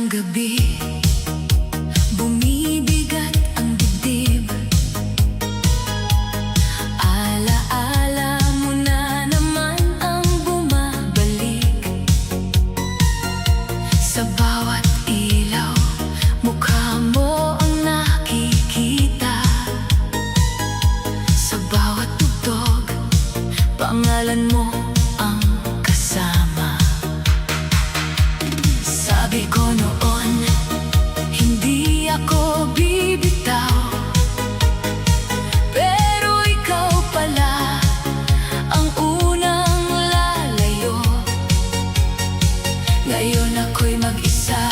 ng gabi, bumibigat ang dibdib. Alaala mo na naman ang bumabalik. Sa bawat ilaw, mukha mo ang nakikita. Sa bawat tugtog, pangalan mo ang kasama. Sabi ko noon, hindi ako bibitaw, pero ikaw pala ang unang lalayo. Ngayon ako'y mag-isa